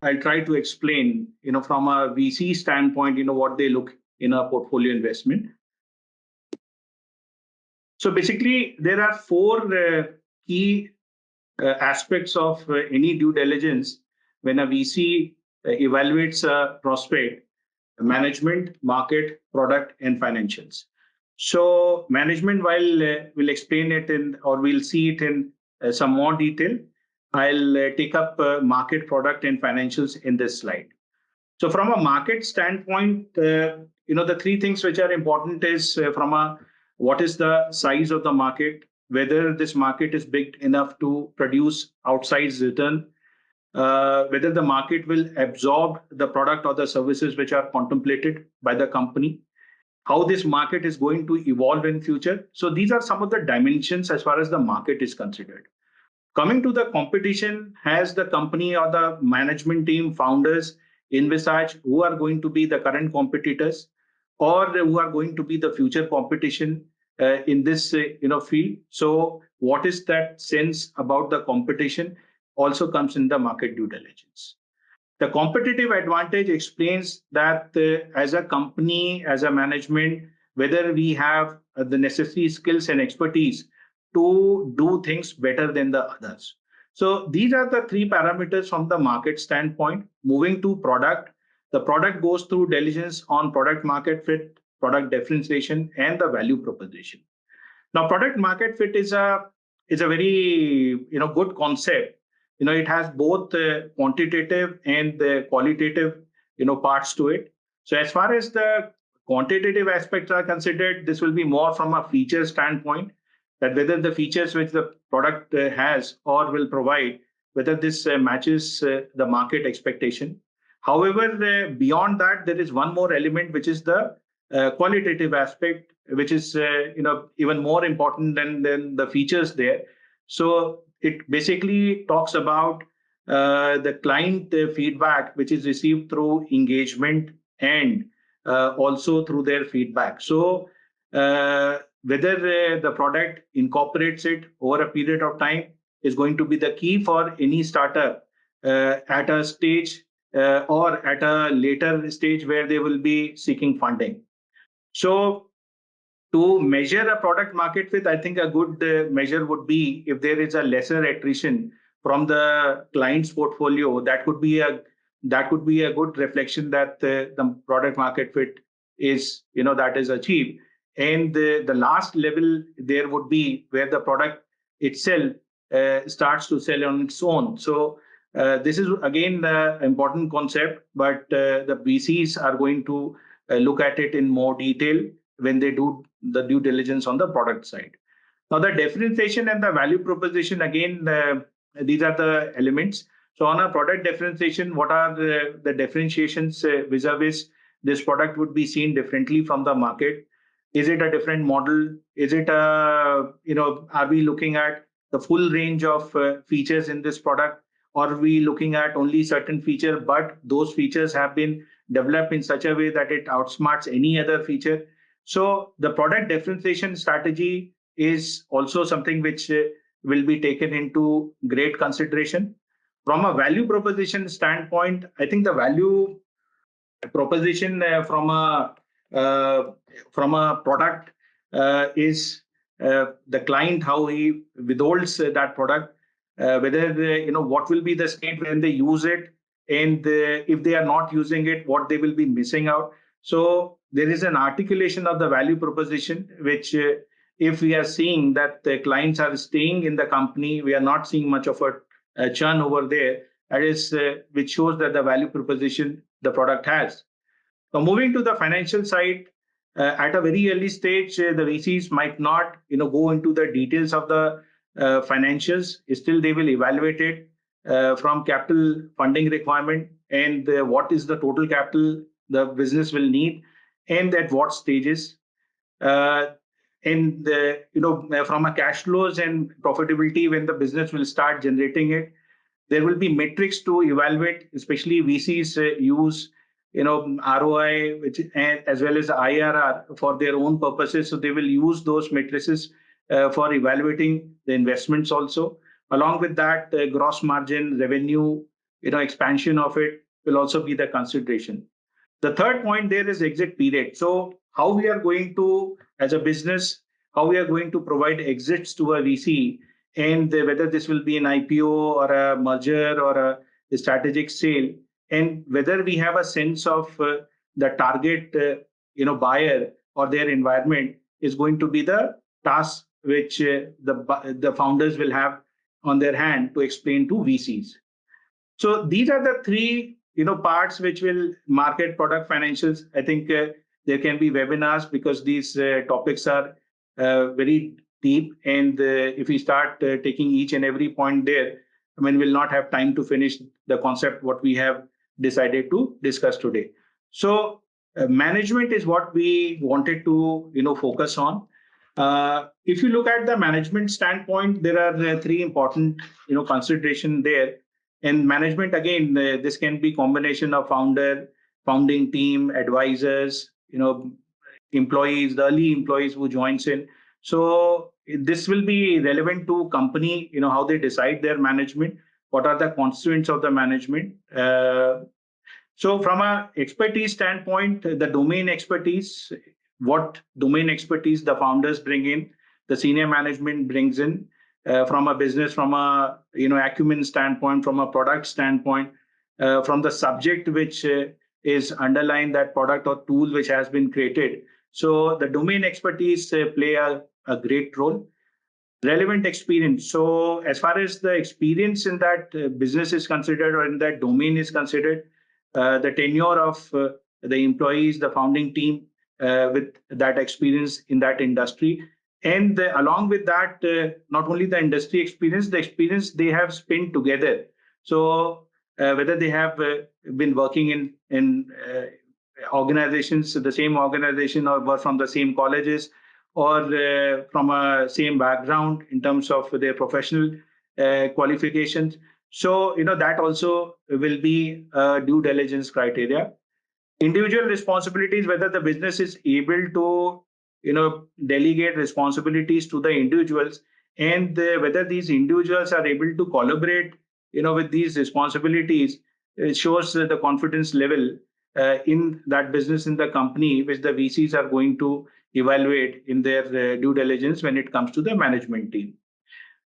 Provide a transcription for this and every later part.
I'll try to explain, from a VC standpoint, what they look in a portfolio investment. So basically, there are four key aspects of any due diligence when a VC evaluates a prospect: management, market, product, and financials. So management, while we'll explain it or we'll see it in some more detail, I'll take up market, product, and financials in this slide. So from a market standpoint, the three things which are important is what is the size of the market, whether this market is big enough to produce outsized return, whether the market will absorb the product or the services which are contemplated by the company, how this market is going to evolve in future. So these are some of the dimensions as far as the market is considered. Coming to the competition, has the company or the management team, founders envisage who are going to be the current competitors or who are going to be the future competition in this field? So what is that sense about the competition also comes in the market due diligence. The competitive advantage explains that as a company, as a management, whether we have the necessary skills and expertise to do things better than the others. So these are the three parameters from the market standpoint. Moving to product, the product goes through diligence on product market fit, product differentiation, and the value proposition. Now, product market fit is a very good concept. It has both quantitative and qualitative parts to it. So as far as the quantitative aspects are considered, this will be more from a feature standpoint, that whether the features which the product has or will provide, whether this matches the market expectation. However, beyond that, there is one more element, which is the qualitative aspect, which is even more important than the features there. So it basically talks about the client feedback, which is received through engagement and also through their feedback. So whether the product incorporates it over a period of time is going to be the key for any startup at a stage or at a later stage where they will be seeking funding. So to measure a product market fit, I think a good measure would be if there is a lesser attrition from the client's portfolio. That could be a good reflection that the product market fit is that is achieved. And the last level there would be where the product itself starts to sell on its own. So this is again the important concept, but the VCs are going to look at it in more detail when they do the due diligence on the product side. Now, the differentiation and the value proposition, again, these are the elements. So on a product differentiation, what are the differentiations vis-a-vis this product would be seen differently from the market? Is it a different model? Is it are we looking at the full range of features in this product? Or are we looking at only certain feature, but those features have been developed in such a way that it outsmarts any other feature? So the product differentiation strategy is also something which will be taken into great consideration. From a value proposition standpoint, I think the value proposition from a product is the client, how he withholds that product, whether what will be the state when they use it, and if they are not using it, what they will be missing out. So there is an articulation of the value proposition, which if we are seeing that the clients are staying in the company, we are not seeing much of a churn over there. That is, which shows that the value proposition the product has. Now, moving to the financial side, at a very early stage, the VCs might not go into the details of the financials. Still, they will evaluate it from capital funding requirement and what is the total capital the business will need and at what stages. And from a cash flows and profitability, when the business will start generating it, there will be metrics to evaluate. Especially VCs use ROI, which as well as IRR for their own purposes. So they will use those matrices for evaluating the investments also. Along with that, gross margin, revenue, expansion of it will also be the consideration. The third point there is exit period. So how we are going to, as a business, how we are going to provide exits to a VC, and whether this will be an IPO or a merger or a strategic sale, and whether we have a sense of the target, buyer or their environment is going to be the task which the founders will have on their hand to explain to VCs. So these are the three parts which will market product financials. I think there can be webinars because these topics are very deep, and if we start taking each and every point there, I mean, we'll not have time to finish the concept what we have decided to discuss today. So management is what we wanted to focus on. If you look at the management standpoint, there are three important consideration there. And management, again, this can be combination of founding team, advisors, employees, the early employees who joins in. So this will be relevant to company, how they decide their management, what are the constituents of the management. So from a expertise standpoint, the domain expertise, what domain expertise the founders bring in, the senior management brings in. From a business, from a acumen standpoint, from a product standpoint, from the subject which is underlying that product or tool which has been created. So the domain expertise play a great role. Relevant experience. So as far as the experience in that business is considered or in that domain is considered, the tenure of the employees, the founding team with that experience in that industry. And along with that, not only the industry experience, the experience they have spent together. So whether they have been working in organizations, the same organization, or were from the same colleges, or from a same background in terms of their professional qualifications. So that also will be a due diligence criteria. Individual responsibilities, whether the business is able to delegate responsibilities to the individuals, and whether these individuals are able to collaborate with these responsibilities. It shows the confidence level in that business, in the company, which the VCs are going to evaluate in their due diligence when it comes to the management team.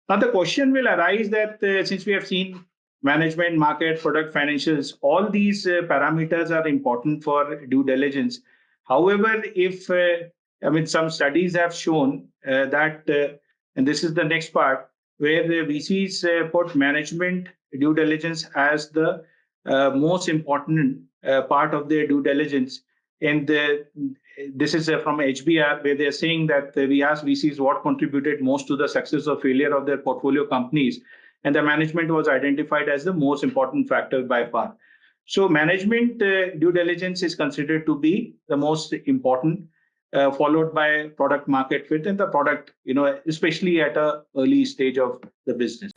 Now the question will arise that since we have seen management, market, product, financials, all these parameters are important for due diligence. However, if some studies have shown that, and this is the next part, where the VCs put management due diligence as the most important part of their due diligence. And this is from HBR, where they're saying that we asked VCs what contributed most to the success or failure of their portfolio companies, and the management was identified as the most important factor by far. So management due diligence is considered to be the most important, followed by product market fit and the product, especially at an early stage of the business.